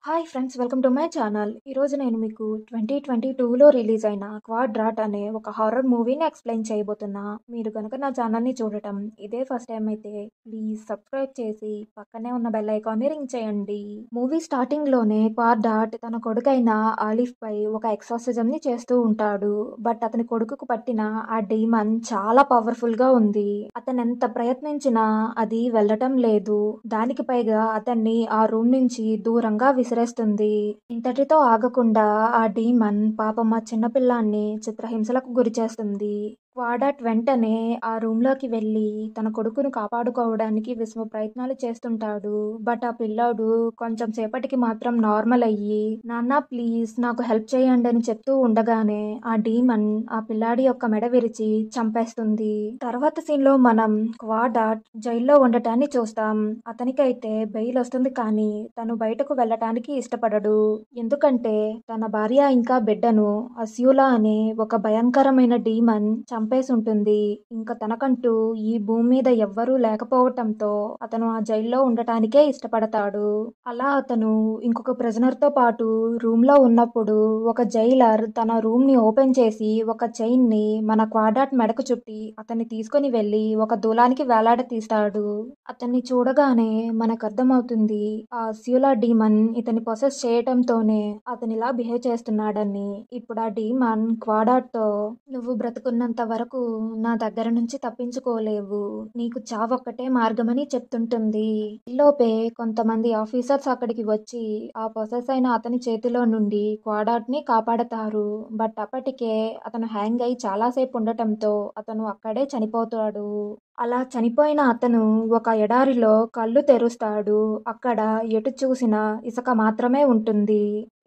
Hi friends, welcome to my channel. ఈరోజు నేను మీకు 2022లో రిలీజ్ అయిన క్వాడ్రాట్ అనే ఒక హారర్ మూవీని ఎక్స్ప్లెయిన్ చేయబోతున్నా. మీరు కనుక నా ఛానల్ని చూడటం ఇదే ఫస్ట్ టైం అయితే ప్లీజ్ సబ్స్క్రైబ్ చేసి పక్కనే ఉన్న బెల్ ఐకాన్ని రింగ్ చేయండి. మూవీ స్టార్టింగ్లోనే క్వాడ్రాట్ తన కొడుకైన ఆలిఫ్ పై ఒక ఎక్సార్సిజంని చేస్తూ ఉంటాడు. బట్ అతని కొడుకుకు పట్టిన ఆ డీమన్ చాలా పవర్ఫుల్గా ఉంది. అతను ఎంత ప్రయత్నించినా అది వెళ్ళటం లేదు. దానికి పైగా అతన్ని ఆ రూమ్ నుంచి దూరంగా విసిరేస్తుంది. ఇంతటితో ఆగకుండా ఆ డీమన్ పాపం ఆ చిన్నపిల్లాన్ని చిత్రహింసలకు గురిచేస్తుంది. క్వాడ్రాట్ వెంటనే ఆ రూమ్లోకి వెళ్ళి తన కొడుకును కాపాడుకోవడానికి విశ్వ ప్రయత్నాలు చేస్తుంటాడు. బట్ ఆ పిల్లాడు కొంచెం సేపటికి మాత్రం నార్మల్ అయ్యి నాన్న ప్లీజ్ నాకు హెల్ప్ చేయండి అని చెప్తూ ఉండగానే ఆ డీమన్ ఆ పిల్లాడి యొక్క మెడ విరిచి చంపేస్తుంది. తర్వాత సీన్ లో మనం క్వాడ్రాట్ జైల్లో ఉండటాన్ని చూస్తాం. అతనికైతే బెయిల్ వస్తుంది, కానీ తను బయటకు వెళ్ళటానికి ఇష్టపడడు. ఎందుకంటే తన భార్య ఇంకా బిడ్డను అస్యూలా అనే ఒక భయంకరమైన డీమన్ చంపేసి ఉంటుంది. ఇంకా తనకంటూ ఈ భూమి మీద ఎవ్వరూ లేకపోవటంతో అతను ఆ జైల్లో ఉండటానికే ఇష్టపడతాడు. అలా అతను ఇంకొక ప్రిజనర్ తో పాటు రూమ్ లో ఉన్నప్పుడు ఒక జైలర్ తన రూమ్ ని ఓపెన్ చేసి ఒక చైన్ ని మన క్వాడ్రాట్ మెడకు చుట్టి అతన్ని తీసుకొని వెళ్లి ఒక దూలానికి వేలాడ తీస్తాడు. అతన్ని చూడగానే మనకు అర్థమవుతుంది ఆ అస్యూలా డీమన్ ఇతని పొసెస్ చేయటంతోనే అతనిలా బిహేవ్ చేస్తున్నాడని. ఇప్పుడు ఆ డీమన్ క్వాడ్రాట్ తో నువ్వు బ్రతుకున్నంత వరకు నా దగ్గర నుంచి తప్పించుకోలేవు, నీకు చావొక్కటే మార్గమని చెప్తుంటుంది. ఈలోపే కొంతమంది ఆఫీసర్స్ అక్కడికి వచ్చి ఆ పొసెస్ అయిన అతని చేతిలో నుండి క్వాడ్రాట్ ని కాపాడతారు. బట్ అప్పటికే అతను హ్యాంగ్ అయి చాలాసేపు ఉండటంతో అతను అక్కడే చనిపోతాడు. అలా చనిపోయిన అతను ఒక ఎడారిలో కళ్ళు తెరుస్తాడు. అక్కడ ఎటు చూసినా ఇసుక మాత్రమే ఉంటుంది.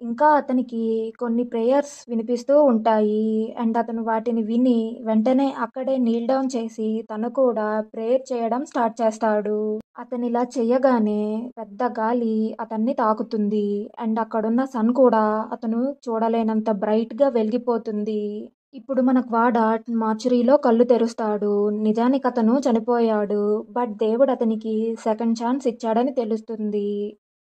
ఇంకా అతనికి కొన్ని ప్రేయర్స్ వినిపిస్తూ ఉంటాయి. అండ్ అతను వాటిని విని వెంటనే అక్కడే నీల్ డౌన్ చేసి తను కూడా ప్రేయర్ చేయడం స్టార్ట్ చేస్తాడు. అతను ఇలా చెయ్యగానే పెద్ద గాలి అతన్ని తాకుతుంది. అండ్ అక్కడున్న సన్ కూడా అతను చూడలేనంత బ్రైట్ గా వెలిగిపోతుంది. ఇప్పుడు మన క్వాడ్రాట్ మార్చురీలో కళ్ళు తెరుస్తాడు. నిజానికి అతను చనిపోయాడు. బట్ దేవుడు అతనికి సెకండ్ ఛాన్స్ ఇచ్చాడని తెలుస్తుంది.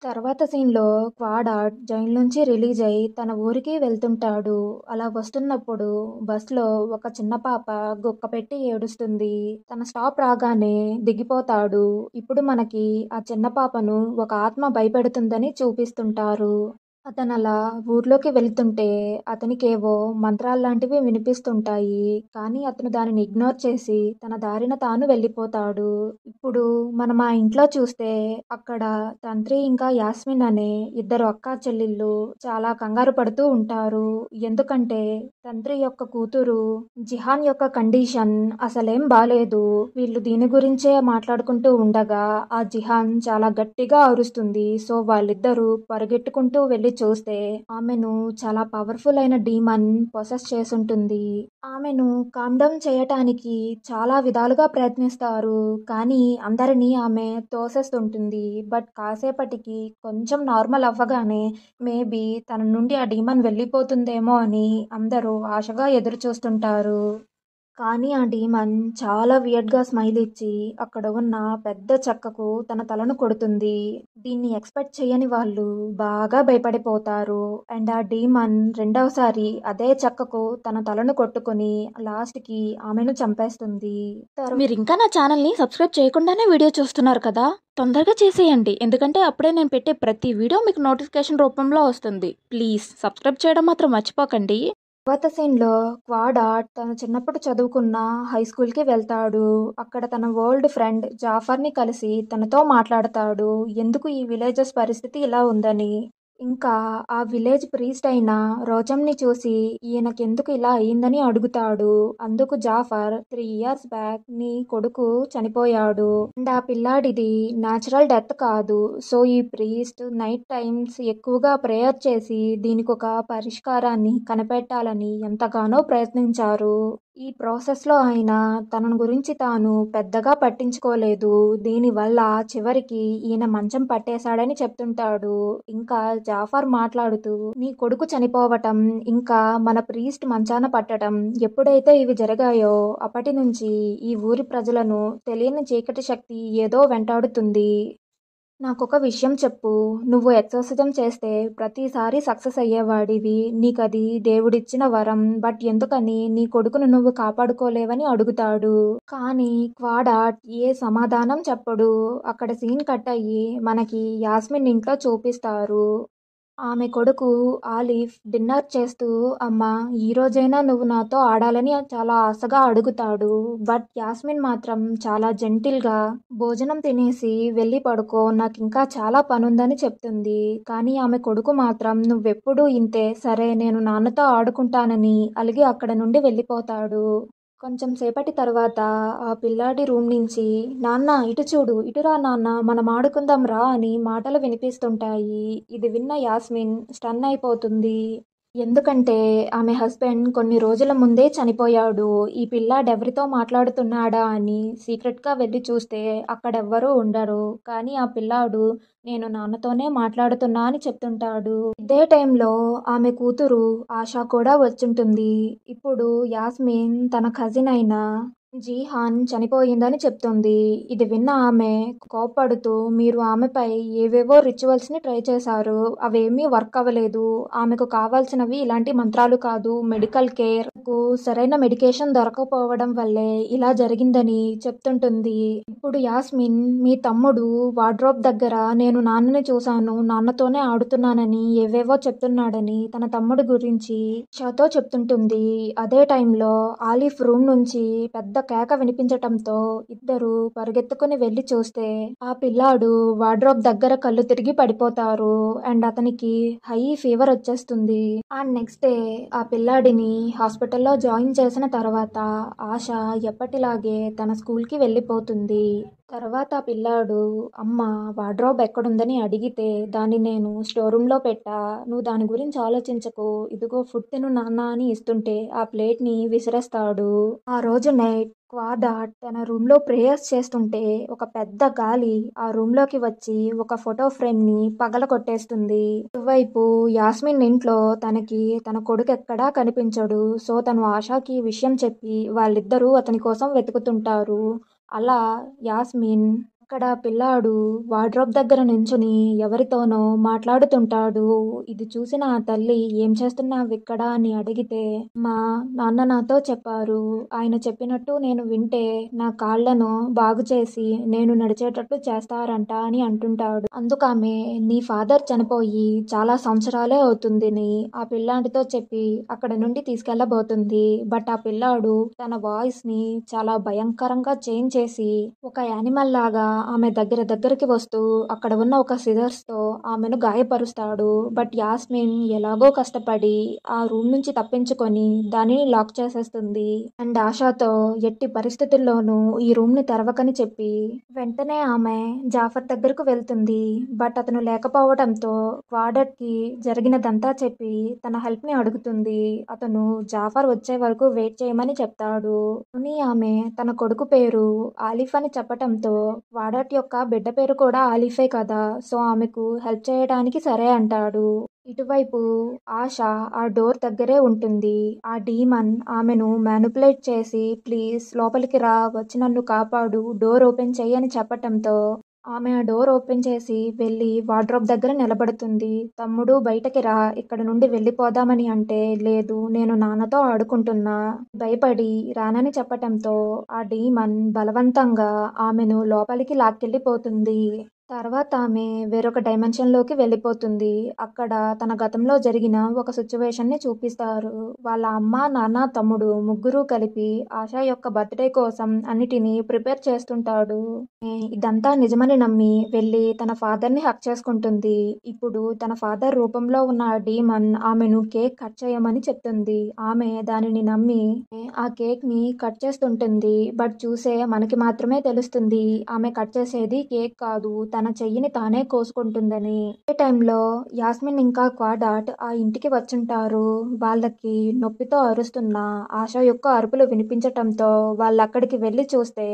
తర్వాత సీన్లో క్వాడ్రాట్ జైలు నుంచి రిలీజ్ అయి తన ఊరికి వెళ్తుంటాడు. అలా వస్తున్నప్పుడు బస్లో ఒక చిన్న పాప గుక్క పెట్టి ఏడుస్తుంది. తన స్టాప్ రాగానే దిగిపోతాడు. ఇప్పుడు మనకి ఆ చిన్న పాపను ఒక ఆత్మ భయపెడుతుందని చూపిస్తుంటారు. అతను అలా ఊర్లోకి వెళ్తుంటే అతనికేవో మంత్రాల్లాంటివి వినిపిస్తుంటాయి. కానీ అతను దానిని ఇగ్నోర్ చేసి తన దారిన తాను వెళ్ళిపోతాడు. ఇప్పుడు మనం ఆ ఇంట్లో చూస్తే అక్కడ తంత్రి ఇంకా యాస్మిన్ అనే ఇద్దరు అక్కా చెల్లెళ్ళు చాలా కంగారు పడుతూ ఉంటారు. ఎందుకంటే తంత్రి యొక్క కూతురు జిహాన్ యొక్క కండిషన్ అసలేం బాలేదు. వీళ్ళు దీని గురించే మాట్లాడుకుంటూ ఉండగా ఆ జిహాన్ చాలా గట్టిగా అరుస్తుంది. సో వాళ్ళిద్దరూ పరిగెట్టుకుంటూ వెళ్ళి చూస్తే ఆమెను చాలా పవర్ఫుల్ అయిన డీమన్ పొసెస్ చేసుంటుంది. ఆమెను కామ్ డౌన్ చేయటానికి చాలా విధాలుగా ప్రయత్నిస్తారు. కానీ అందరినీ ఆమె తోసేస్తుంటుంది. బట్ కాసేపటికి కొంచెం నార్మల్ అవ్వగానే మేబీ తన నుండి ఆ డీమన్ వెళ్ళిపోతుందేమో అని అందరూ ఆశగా ఎదురు చూస్తుంటారు. కానీ ఆ డీమన్ చాలా వియర్డ్గా స్మైల్ ఇచ్చి అక్కడ ఉన్న పెద్ద చెక్కకు తన తలను కొడుతుంది. దీన్ని ఎక్స్పెక్ట్ చేయని వాళ్ళు బాగా భయపడిపోతారు. అండ్ ఆ డీమన్ రెండవసారి అదే చెక్కకు తన తలను కొట్టుకొని లాస్ట్కి ఆమెను చంపేస్తుంది. మీరు ఇంకా నా ఛానల్ని సబ్స్క్రైబ్ చేయకుండానే వీడియో చూస్తున్నారు కదా, తొందరగా చేసేయండి. ఎందుకంటే అప్పుడే నేను పెట్టే ప్రతి వీడియో మీకు నోటిఫికేషన్ రూపంలో వస్తుంది. ప్లీజ్ సబ్స్క్రైబ్ చేయడం మాత్రం మర్చిపోకండి. తర్వాత సీన్లో క్వాడ్రాట్ తను చిన్నప్పుడు చదువుకున్న హై స్కూల్కి వెళ్తాడు. అక్కడ తన ఓల్డ్ ఫ్రెండ్ జాఫర్ని కలిసి తనతో మాట్లాడతాడు, ఎందుకు ఈ విలేజెస్ పరిస్థితి ఇలా ఉందని. ఇంకా ఆ విలేజ్ ప్రీస్ట్ అయిన రోజంని చూసి ఈయనకెందుకు ఇలా అయిందని అడుగుతాడు. అందుకు జాఫర్ 3 years బ్యాక్ నీ కొడుకు చనిపోయాడు అండ్ ఆ పిల్లాడిది న్యాచురల్ డెత్ కాదు. సో ఈ ప్రీస్ట్ నైట్ టైమ్స్ ఎక్కువగా ప్రేయర్ చేసి దీనికి ఒక పరిష్కారాన్ని కనిపెట్టాలని ఎంతగానో ప్రయత్నించారు. ఈ ప్రాసెస్లో ఆయన తన గురించి తాను పెద్దగా పట్టించుకోలేదు. దీనివల్ల చివరికి ఈయన మంచం పట్టేశాడని చెప్తుంటాడు. ఇంకా జాఫర్ మాట్లాడుతూ నీ కొడుకు చనిపోవటం ఇంకా మన ప్రీస్ట్ మంచాన పట్టడం ఎప్పుడైతే ఇవి జరిగాయో అప్పటి నుంచి ఈ ఊరి ప్రజలను తెలియని చీకటి శక్తి ఏదో వెంటాడుతుంది. నాకొక విషయం చెప్పు. నువ్వు ఎక్సర్సైజం చేస్తే ప్రతిసారి సక్సెస్ అయ్యేవాడివి. నీకది దేవుడిచ్చిన వరం. బట్ ఎందుకని నీ కొడుకును నువ్వు కాపాడుకోలేవని అడుగుతాడు. కానీ క్వాడాట్ ఏ సమాధానం చెప్పడు. అక్కడ సీన్ కట్ అయ్యి మనకి యాస్మిన్ ఇంట్లో చూపిస్తారు. ఆమె కొడుకు ఆలిఫ్ డిన్నర్ చేస్తూ అమ్మా ఈరోజైనా నువ్వు నాతో ఆడాలని చాలా ఆశగా అడుగుతాడు. బట్ యాస్మిన్ మాత్రం చాలా జెంటిల్గా భోజనం తినేసి వెళ్ళి పడుకో నాకింకా చాలా పనుందని చెప్తుంది. కానీ ఆమె కొడుకు మాత్రం నువ్వెప్పుడూ ఇంతే సరే నేను నాన్నతో ఆడుకుంటానని అలిగి అక్కడ నుండి వెళ్ళిపోతాడు. కొంచెం సేపటి తర్వాత ఆ పిల్లాడి రూమ్ నుంచి నాన్న ఇటు చూడు ఇటురా నాన్న మనం ఆడుకుందాం రా అని మాటలు వినిపిస్తుంటాయి. ఇది విన్న యాస్మిన్ స్టన్ అయిపోతుంది. ఎందుకంటే ఆమె హస్బెండ్ కొన్ని రోజుల ముందే చనిపోయాడు. ఈ పిల్లాడెవరితో మాట్లాడుతున్నాడా అని సీక్రెట్గా వెళ్ళి చూస్తే అక్కడెవ్వరూ ఉండరు. కానీ ఆ పిల్లాడు నేను నాన్నతోనే మాట్లాడుతున్నా అని చెప్తుంటాడు. ఇదే టైంలో ఆమె కూతురు ఆశ కూడా వచ్చుంటుంది. ఇప్పుడు యాస్మిన్ తన కజిన్ అయిన జీహాన్ చనిపోయిందని చెప్తుంది. ఇది విన్న ఆమె కోప్పడుతూ మీరు ఆమెపై ఏవేవో రిచువల్స్ని ట్రై చేశారు. అవేమీ వర్క్ అవ్వలేదు. ఆమెకు కావాల్సినవి ఇలాంటి మంత్రాలు కాదు మెడికల్ కేర్. సరైన మెడికేషన్ దొరకకపోవడం వల్లే ఇలా జరిగిందని చెప్తుంటుంది. ఇప్పుడు యాస్మిన్ మీ తమ్ముడు వార్డ్రోబ్ దగ్గర నేను నాన్నని చూశాను నాన్నతోనే ఆడుతున్నానని ఏవేవో చెప్తున్నాడని తన తమ్ముడి గురించి షాతో చెప్తుంటుంది. అదే టైంలో ఆలిఫ్ రూమ్ నుంచి పెద్ద కేక వినిపించటంతో ఇద్దరు పరిగెత్తుకుని వెళ్ళి చూస్తే ఆ పిల్లాడు వార్డ్రోబ్ దగ్గర కళ్ళు తిరిగి పడిపోతారు. అండ్ అతనికి హై ఫీవర్ వచ్చేస్తుంది. అండ్ నెక్స్ట్ డే ఆ పిల్లాడిని హాస్పిటల్లో జాయిన్ చేసిన తర్వాత ఆశ ఎప్పటిలాగే తన స్కూల్కి వెళ్ళిపోతుంది. తర్వాత ఆ పిల్లాడు అమ్మ వార్డ్రోబ్ ఎక్కడుందని అడిగితే దాన్ని నేను స్టోర్ రూమ్లో పెట్టా. నువ్వు దాని గురించి ఆలోచించకు. ఇదిగో ఫుడ్ తిను నాన్న అని ఇస్తుంటే ఆ ప్లేట్ని విసిరేస్తాడు. ఆ రోజు నైట్ క్వాడాట్ తన రూమ్లో ప్రేయర్స్ చేస్తుంటే ఒక పెద్ద గాలి ఆ రూమ్లోకి వచ్చి ఒక ఫోటో ఫ్రేమ్ని పగలగొట్టేస్తుంది. ఇటువైపు యాస్మిన్ ఇంట్లో తనకి తన కొడుకు ఎక్కడా కనిపించడు. సో తను ఆశాకి విషయం చెప్పి వాళ్ళిద్దరూ అతని కోసం వెతుకుతుంటారు. అలా యాస్మిన్ అక్కడ పిల్లాడు వార్డ్రోబ్ దగ్గర నించుని ఎవరితోనో మాట్లాడుతుంటాడు. ఇది చూసిన ఆ తల్లి ఏం చేస్తున్నావు ఇక్కడ అని అడిగితే మా నాన్న నాతో చెప్పారు. ఆయన చెప్పినట్టు నేను వింటే నా కాళ్లను బాగు చేసి నేను నడిచేటట్టు చేస్తారంట అని అంటుంటాడు. అందుకామె నీ ఫాదర్ చనిపోయి చాలా సంవత్సరాలే అవుతుందని ఆ పిల్లాడితో చెప్పి అక్కడ నుండి తీసుకెళ్లబోతుంది. బట్ ఆ పిల్లాడు తన వాయిస్ ని చాలా భయంకరంగా చేంజ్ చేసి ఒక యానిమల్ లాగా ఆమె దగ్గరికి వస్తూ అక్కడ ఉన్న ఒక సిజర్స్ తో ఆమెను గాయపరుస్తాడు. బట్ యాస్మిన్ ఎలాగో కష్టపడి ఆ రూమ్ నుంచి తప్పించుకొని దానిని లాక్ చేసేస్తుంది. అండ్ ఆశాతో ఎట్టి పరిస్థితుల్లోనూ ఈ రూమ్ ని తెరవకని చెప్పి వెంటనే ఆమె జాఫర్ దగ్గరకు వెళ్తుంది. బట్ అతను లేకపోవడంతో క్వాడట్ కి జరిగినదంతా చెప్పి తన హెల్ప్ ని అడుగుతుంది. అతను జాఫర్ వచ్చే వరకు వెయిట్ చేయమని చెప్తాడు. కానీ ఆమె తన కొడుకు పేరు ఆలిఫ్ అని చెప్పటంతో క్వాడట్ యొక్క బిడ్డ పేరు కూడా ఆలిఫే కదా. సో ఆమెకు హెల్ప్ చేయడానికి సరే అంటాడు. ఇటువైపు ఆశ ఆ డోర్ దగ్గరే ఉంటుంది. ఆ డీమన్ ఆమెను మ్యానిపులేట్ చేసి ప్లీజ్ లోపలికి రా వచ్చి నన్ను కాపాడు డోర్ ఓపెన్ చెయ్యి అని చెప్పటంతో ఆమె ఆ డోర్ ఓపెన్ చేసి వెళ్ళి వార్డ్రోబ్ దగ్గర నిలబడుతుంది. తమ్ముడు బయటకి రా ఇక్కడ నుండి వెళ్ళిపోదామని అంటే లేదు నేను నాన్నతో ఆడుకుంటున్నా భయపడి రానని చెప్పటంతో ఆ డీమన్ బలవంతంగా ఆమెను లోపలికి లాక్కెళ్ళిపోతుంది. తర్వాత ఆమె వేరొక డైమెన్షన్లోకి వెళ్ళిపోతుంది. అక్కడ తన గతంలో జరిగిన ఒక సిచ్యువేషన్ని చూపిస్తారు. వాళ్ళ అమ్మ నాన్న తమ్ముడు ముగ్గురు కలిపి ఆశ యొక్క బర్త్డే కోసం అన్నిటినీ ప్రిపేర్ చేస్తుంటాడు. ఇదంతా నిజమని నమ్మి వెళ్ళి తన ఫాదర్ని హక్ చేసుకుంటుంది. ఇప్పుడు తన ఫాదర్ రూపంలో ఉన్న డీమన్ ఆమెను కేక్ కట్ చేయమని చెప్తుంది. ఆమె దానిని నమ్మి ఆ కేక్ ని కట్ చేస్తుంటుంది. బట్ చూసే మనకి మాత్రమే తెలుస్తుంది ఆమె కట్ చేసేది కేక్ కాదు తన చెయ్యిని తానే కోసుకుంటుందని. ఏ టైంలో యాస్మిన్ ఇంకా క్వాడాట్ ఆ ఇంటికి వచ్చుంటారు. వాళ్ళకి నొప్పితో అరుస్తున్న ఆశ యొక్క అరుపులు వినిపించటంతో వాళ్ళు అక్కడికి వెళ్ళి చూస్తే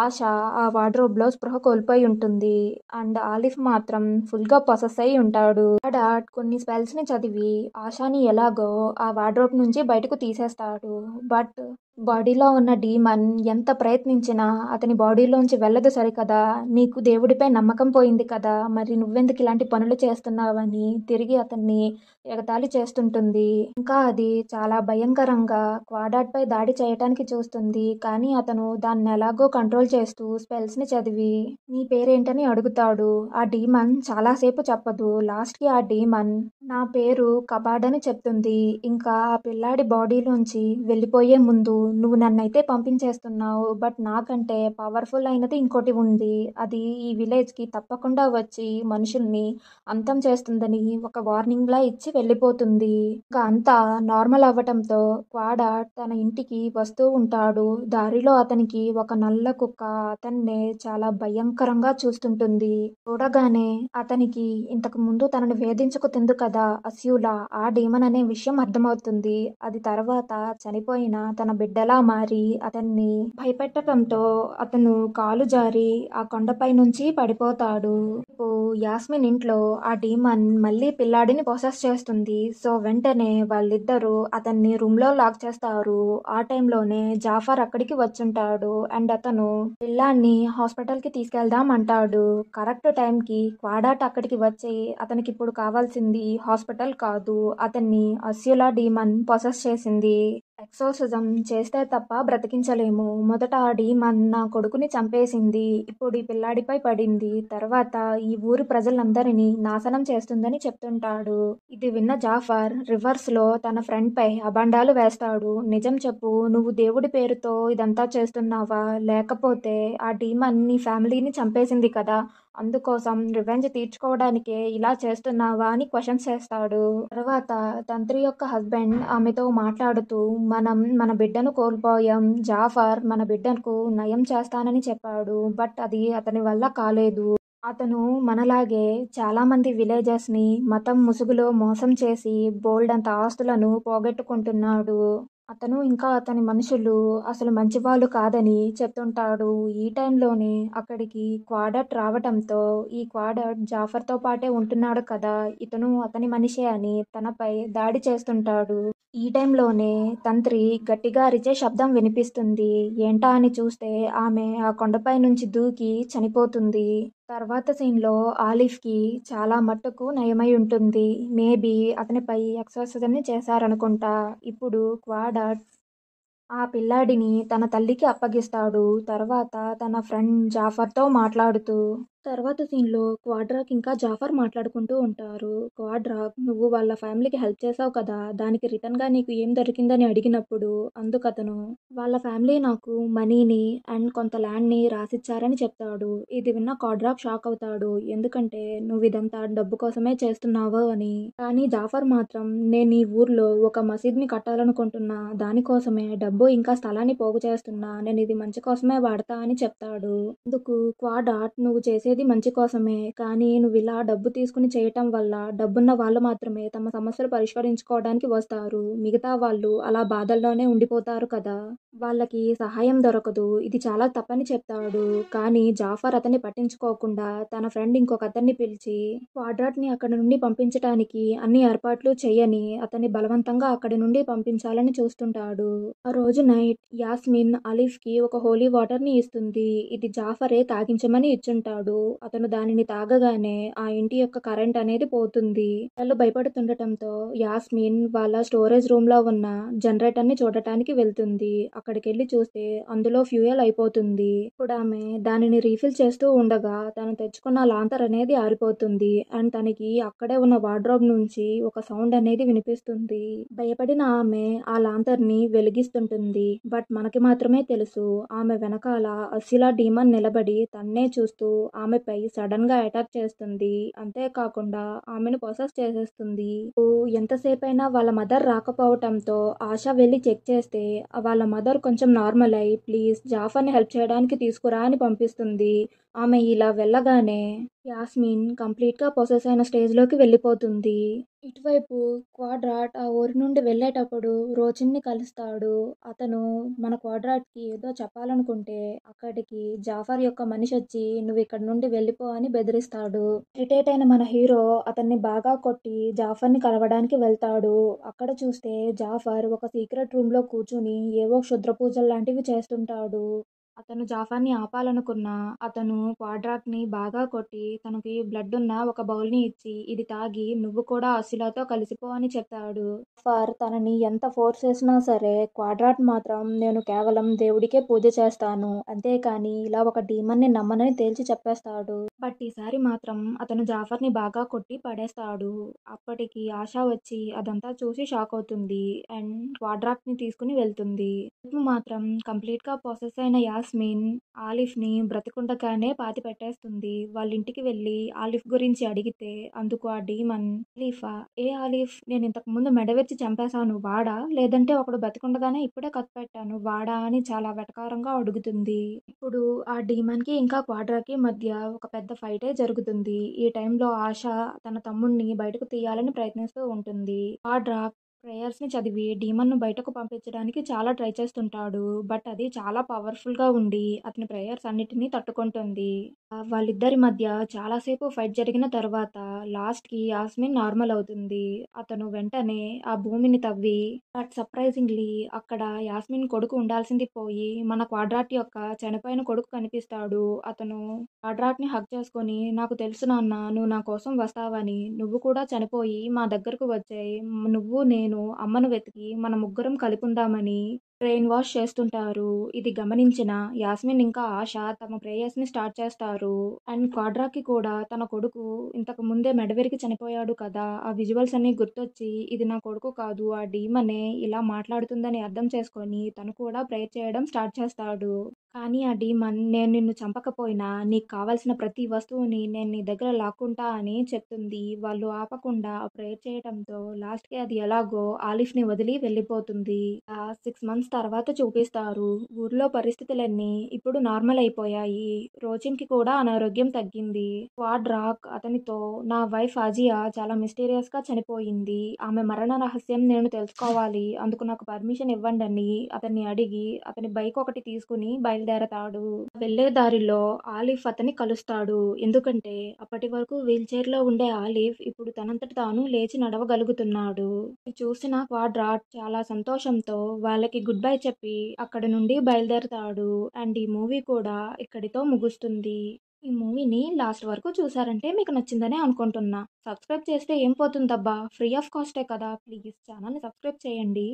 ఆశ ఆ వార్డ్రోబ్ లో స్పృహ కోల్పోయి ఉంటుంది. అండ్ ఆలిఫ్ మాత్రం ఫుల్ గా పొసెస్ అయి ఉంటాడు. క్వాడాట్ కొన్ని స్పెల్స్ ని చదివి ఆశాని ఎలాగో ఆ వార్డ్రోబ్ నుంచి బయటకు తీసేస్తాడు. బట్ బాడీలో ఉన్న డీమన్ ఎంత ప్రయత్నించినా అతని బాడీలోంచి వెళ్ళదు సరికదా. నీకు దేవుడిపై నమ్మకం పోయింది కదా, మరి నువ్వెందుకు ఇలాంటి పనులు చేస్తున్నావని తిరిగి అతన్ని ఎగతాళి చేస్తుంటుంది. ఇంకా అది చాలా భయంకరంగా క్వాడాట్పై దాడి చేయటానికి చూస్తుంది. కానీ అతను దాన్ని ఎలాగో కంట్రోల్ చేస్తూ స్పెల్స్ని చదివి నీ పేరేంటని అడుగుతాడు. ఆ డీమన్ చాలాసేపు చెప్పదు. లాస్ట్కి ఆ డీమన్ నా పేరు కబాడ్ అని చెప్తుంది. ఇంకా ఆ పిల్లాడి బాడీలోంచి వెళ్ళిపోయే ముందు నువ్వు నన్నైతే పంపించేస్తున్నావు, బట్ నాకంటే పవర్ఫుల్ అయినది ఇంకోటి ఉంది. అది ఈ విలేజ్కి తప్పకుండా వచ్చి మనుషుల్ని అంతం చేస్తుందని ఒక వార్నింగ్లా ఇచ్చి వెళ్ళిపోతుంది. ఇంకా అంతా నార్మల్ అవ్వటంతో క్వాడా తన ఇంటికి వస్తూ ఉంటాడు. దారిలో అతనికి ఒక నల్ల కుక్క అతన్నే చాలా భయంకరంగా చూస్తుంటుంది. చూడగానే అతనికి ఇంతకు ముందు తనను వేధించుకు తిందు కదా అస్యూలా, ఆ డీమన్ అనే విషయం అర్థమవుతుంది. అది తర్వాత చనిపోయిన తన బిడ్డలా మారి అతన్ని భయపెట్టడంతో అతను కాలు జారి ఆ కొండపై నుంచి పడిపోతాడు. ఇప్పుడు యాస్మిన్ ఇంట్లో ఆ డీమన్ మళ్ళీ పిల్లాడిని పొసెస్ చేస్తుంది. సో వెంటనే వాళ్ళిద్దరూ అతన్ని రూమ్ లో లాక్ చేస్తారు. ఆ టైంలోనే జాఫర్ అక్కడికి వచ్చుంటాడు అండ్ అతను పిల్లాన్ని హాస్పిటల్ కి తీసుకెళ్దాం అంటాడు. కరెక్ట్ టైంకి క్వాడాట్ అక్కడికి వచ్చి అతనికి ఇప్పుడు కావాల్సింది హాస్పిటల్ కాదు, అతన్ని అస్యులా డీమన్ పొసెస్ చేసింది. ఎక్సోర్సిజం చేస్తే తప్ప బ్రతికించలేము. మొదట ఆ డీమన్ నా కొడుకుని చంపేసింది, ఇప్పుడు ఈ పిల్లాడిపై పడింది, తర్వాత ఈ ఊరి ప్రజలందరినీ నాశనం చేస్తుందని చెప్తుంటాడు. ఇది విన్న జాఫర్ రివర్స్ లో తన ఫ్రెండ్ పై అబండాలు వేస్తాడు. నిజం చెప్పు, నువ్వు దేవుడి పేరుతో ఇదంతా చేస్తున్నావా, లేకపోతే ఆ డీమన్ నీ ఫ్యామిలీని చంపేసింది కదా, అందుకోసం రివెంజ్ తీర్చుకోవడానికే ఇలా చేస్తున్నావా అని క్వశ్చన్స్ చేస్తాడు. తర్వాత తంత్రి యొక్క హస్బెండ్ ఆమెతో మాట్లాడుతూ మనం మన బిడ్డను కోల్పోయాం, జాఫర్ మన బిడ్డకు నయం చేస్తానని చెప్పాడు, బట్ అది అతని వల్ల కాలేదు. అతను మనలాగే చాలా మంది విలేజెస్ ని మతం ముసుగులో మోసం చేసి బోల్డంత ఆస్తులను పోగొట్టుకుంటున్నాడు. అతను ఇంకా అతని మనుషులు అసలు మంచివాళ్ళు కాదని చెప్తుంటాడు. ఈ టైంలోనే అక్కడికి క్వాడట్ రావటంతో ఈ క్వాడట్ జాఫర్తో పాటే ఉంటున్నాడు కదా, ఇతను అతని మనిషే అని తనపై దాడి చేస్తుంటాడు. ఈ టైంలోనే తంత్రి గట్టిగా అరిచే శబ్దం వినిపిస్తుంది. ఏంటా అని చూస్తే ఆమె ఆ కొండపై నుంచి దూకి చనిపోతుంది. తర్వాత సీన్లో ఆలిఫ్కి చాలా మట్టుకు నయమై ఉంటుంది. మేబీ అతనిపై ఎక్సర్సైజ్ని చేశారనుకుంటా. ఇప్పుడు క్వాడాట్ ఆ పిల్లాడిని తన తల్లికి అప్పగిస్తాడు. తర్వాత తన ఫ్రెండ్ జాఫర్తో మాట్లాడుతూ తర్వాత సీన్లో క్వాడ్రాక్ ఇంకా జాఫర్ మాట్లాడుకుంటూ ఉంటారు. క్వాడ్రాక్, నువ్వు వాళ్ళ ఫ్యామిలీకి హెల్ప్ చేసావు కదా, దానికి రిటర్న్గా నీకు ఏం దొరికిందని అడిగినప్పుడు అందుకతను వాళ్ళ ఫ్యామిలీ నాకు మనీని అండ్ కొంత ల్యాండ్ని రాసిచ్చారని చెప్తాడు. ఇది విన్న క్వాడ్రాక్ షాక్ అవుతాడు, ఎందుకంటే నువ్వు ఇదంతా డబ్బు కోసమే చేస్తున్నావు అని. కానీ జాఫర్ మాత్రం నేను ఈ ఊర్లో ఒక మసీద్ని కట్టాలనుకుంటున్నా, దానికోసమే డబ్బు ఇంకా స్థలాన్ని పోగు చేస్తున్నా, నేను ఇది మంచి కోసమే వాడతా అని చెప్తాడు. అందుకు క్వాడాట్, నువ్వు చేసేది మంచి కోసమే, కానీ నువ్వు ఇలా డబ్బు తీసుకుని చేయటం వల్ల డబ్బున్న వాళ్ళు మాత్రమే తమ సమస్యలు పరిష్కరించుకోవడానికి వస్తారు, మిగతా వాళ్ళు అలా బాధల్లోనే ఉండిపోతారు కదా, వాళ్ళకి సహాయం దొరకదు, ఇది చాలా తప్పని చెప్తాడు. కానీ జాఫర్ అతన్ని పట్టించుకోకుండా తన ఫ్రెండ్ ఇంకొక అతన్ని పిలిచి క్వాడ్రాట్ని అక్కడి నుండి పంపించటానికి అన్ని ఏర్పాట్లు చేయని అతన్ని బలవంతంగా అక్కడి నుండి పంపించాలని చూస్తుంటాడు. ఆ రోజు నైట్ యాస్మిన్ ఆలిఫ్కి ఒక హోలీ వాటర్ని ఇస్తుంది. ఇది జాఫరే తాగించమని ఇచ్చుంటాడు. అతను దానిని తాగగానే ఆ ఇంటి యొక్క కరెంట్ అనేది పోతుంది. వాళ్ళు భయపడుతుండటంతో యాస్మిన్ వాళ్ళ స్టోరేజ్ రూమ్ లో ఉన్న జనరేటర్ ని చూడటానికి వెళ్తుంది. అక్కడికి వెళ్ళి చూస్తే అందులో ఫ్యూయల్ అయిపోతుంది. ఇప్పుడు ఆమె దానిని రీఫిల్ చేస్తూ ఉండగా తను తెచ్చుకున్న లాంతర్ అనేది ఆరిపోతుంది అండ్ తనకి అక్కడే ఉన్న వార్డ్రోబ్ నుంచి ఒక సౌండ్ అనేది వినిపిస్తుంది. భయపడిన ఆమె ఆ లాంతర్ ని వెలిగిస్తుంటుంది. బట్ మనకి మాత్రమే తెలుసు ఆమె వెనకాల అసిలా డీమన్ నిలబడి తన్నే చూస్తూ ఆమెపై సడన్ గా అటాక్ చేస్తుంది. అంతేకాకుండా ఆమెను పొసెస్ చేసేస్తుంది. ఎంతసేపైనా వాళ్ళ మదర్ రాకపోవటంతో ఆశ వెళ్ళి చెక్ చేస్తే వాళ్ళ మదర్ కొంచెం నార్మల్ అయి ప్లీజ్ జాఫర్ని హెల్ప్ చేయడానికి తీసుకురా అని పంపిస్తుంది. ఆమె ఇలా వెళ్ళగానే యాస్మిన్ కంప్లీట్గా పొసెస్ అయిన స్టేజ్లోకి వెళ్ళిపోతుంది. ఇటువైపు క్వాడ్రాట్ ఆ ఊరి నుండి వెళ్ళేటప్పుడు రోచిన్ని కలుస్తాడు. అతను మన క్వాడ్రాట్కి ఏదో చెప్పాలనుకుంటే అక్కడికి జాఫర్ యొక్క మనిషి వచ్చి నువ్వు ఇక్కడ నుండి వెళ్ళిపో అని బెదిరిస్తాడు. ఇరిటేట్ అయిన మన హీరో అతన్ని బాగా కొట్టి జాఫర్ని కలవడానికి వెళ్తాడు. అక్కడ చూస్తే జాఫర్ ఒక సీక్రెట్ రూమ్లో కూర్చుని ఏవో క్షుద్ర పూజలు లాంటివి చేస్తుంటాడు. అతను జాఫర్ని ఆపాలనుకున్నా అతను క్వాడ్రాట్ని బాగా కొట్టి తనకి బ్లడ్ ఉన్న ఒక బౌల్ని ఇచ్చి ఇది తాగి నువ్వు కూడా అసిలాతో కలిసిపో అని చెప్తాడు. జాఫర్ తనని ఎంత ఫోర్స్ చేసినా సరే క్వాడ్రాట్ మాత్రం నేను కేవలం దేవుడికే పూజ చేస్తాను, అంతేకాని ఇలా ఒక డీమన్ని నమ్మనని తేల్చి చెప్పేస్తాడు. బట్ ఈసారి మాత్రం అతను జాఫర్ని బాగా కొట్టి పడేస్తాడు. అప్పటికి ఆశ వచ్చి అదంతా చూసి షాక్ అవుతుంది అండ్ క్వాడ్రాట్ని తీసుకుని వెళ్తుంది. మాత్రం కంప్లీట్గా పొసెస్ అయిన యాస్మిన్ ఆలిఫ్ని బ్రతికుండగానే పాతి పెట్టేస్తుంది. వాళ్ళ ఇంటికి వెళ్ళి ఆలిఫ్ గురించి అడిగితే అందుకు ఆ డీమన్ ఆలిఫా, ఏ ఆలిఫ్, నేను ఇంతకు ముందు మెడవెచ్చి చంపేశాను వాడా, లేదంటే ఒకడు బతికుండగానే ఇప్పుడే కత్తిపెట్టాను వాడా అని చాలా వెటకారంగా అడుగుతుంది. ఇప్పుడు ఆ డీమన్కి ఇంకా క్వాడ్రాకి మధ్య ఒక పెద్ద ఫైటే జరుగుతుంది. ఈ టైంలో ఆశ తన తమ్ముడిని బయటకు తీయాలని ప్రయత్నిస్తూ ఉంటుంది. క్వాడ్రా ప్రేయర్స్ని చదివి డీమన్ను బయటకు పంపించడానికి చాలా ట్రై చేస్తుంటాడు. బట్ అది చాలా పవర్ఫుల్గా ఉండి అతని ప్రేయర్స్ అన్నిటినీ తట్టుకుంటుంది. వాళ్ళిద్దరి మధ్య చాలాసేపు ఫైట్ జరిగిన తర్వాత లాస్ట్కి యాస్మిన్ నార్మల్ అవుతుంది. అతను వెంటనే ఆ భూమిని తవ్వి బట్ సర్ప్రైజింగ్లీ అక్కడ యాస్మిన్ కొడుకు ఉండాల్సింది పోయి మన క్వాడ్రాట్ యొక్క చనిపోయిన కొడుకు కనిపిస్తాడు. అతను క్వాడ్రాట్ని హగ్ చేసుకొని నాకు తెలుసు నాన్న, నువ్వు నా కోసం వస్తావని, నువ్వు కూడా చనిపోయి మా దగ్గరకు వచ్చాయి, నువ్వు నేను అమ్మను వెతికి మన ముగ్గురం కలిపుందామని బ్రెయిన్ వాష్ చేస్తుంటారు. ఇది గమనించిన యాస్మిన్ ఇంకా ఆశ తమ ప్రేయర్స్ని స్టార్ట్ చేస్తారు. అండ్ క్వాడ్రాకి కూడా తన కొడుకు ఇంతకు ముందే మెడవిరికి చనిపోయాడు కదా, ఆ విజువల్స్ అన్ని గుర్తొచ్చి ఇది నా కొడుకు కాదు ఆ డీమనే ఇలా మాట్లాడుతుందని అర్థం చేసుకొని తను కూడా ప్రేయర్ చేయడం స్టార్ట్ చేస్తాడు. కానీ ఆ డీమన్ నేను నిన్ను చంపకపోయినా నీకు కావాల్సిన ప్రతి వస్తువుని నేను నీ దగ్గర లాక్కుంటా అని చెప్తుంది. వాళ్ళు ఆపకుండా ప్రేయర్ చేయడంతో లాస్ట్కి అది ఎలాగో ఆలిఫ్ని వదిలి వెళ్ళిపోతుంది. 6 మంత్స్ తర్వాత చూపిస్తారు. ఊర్లో పరిస్థితులన్నీ ఇప్పుడు నార్మల్ అయిపోయాయి. రోచిన్కి కూడా అనారోగ్యం తగ్గింది. క్వాడ్రాక్ అతనితో నా వైఫ్ ఆజియా చాలా మిస్టీరియస్గా చనిపోయింది, ఆమె మరణ రహస్యం నేను తెలుసుకోవాలి, అందుకు నాకు పర్మిషన్ ఇవ్వండి అని అతన్ని అడిగి అతని బైక్ ఒకటి తీసుకుని బయలుదేరతాడు. వెళ్లే దారిలో ఆలిఫ్ అతన్ని కలుస్తాడు. ఎందుకంటే అప్పటి వరకు వీల్ చైర్లో ఉండే ఆలిఫ్ ఇప్పుడు తనంతట తాను లేచి నడవగలుగుతున్నాడు. చూసిన క్వాడ్రాట్ చాలా సంతోషంతో వాళ్ళకి గుడ్ బై చెప్పి అక్కడి నుండి బయలుదేరతాడు. అండ్ ఈ మూవీ కూడా ఇక్కడితో ముగుస్తుంది. ఈ మూవీని లాస్ట్ వరకు చూసారంటే మీకు నచ్చిందనే అనుకుంటున్నా. సబ్స్క్రైబ్ చేస్తే ఏం పోతుందబ్బా, ఫ్రీ ఆఫ్ కాస్టే కదా, ప్లీజ్ ఛానల్ని సబ్స్క్రైబ్ చేయండి.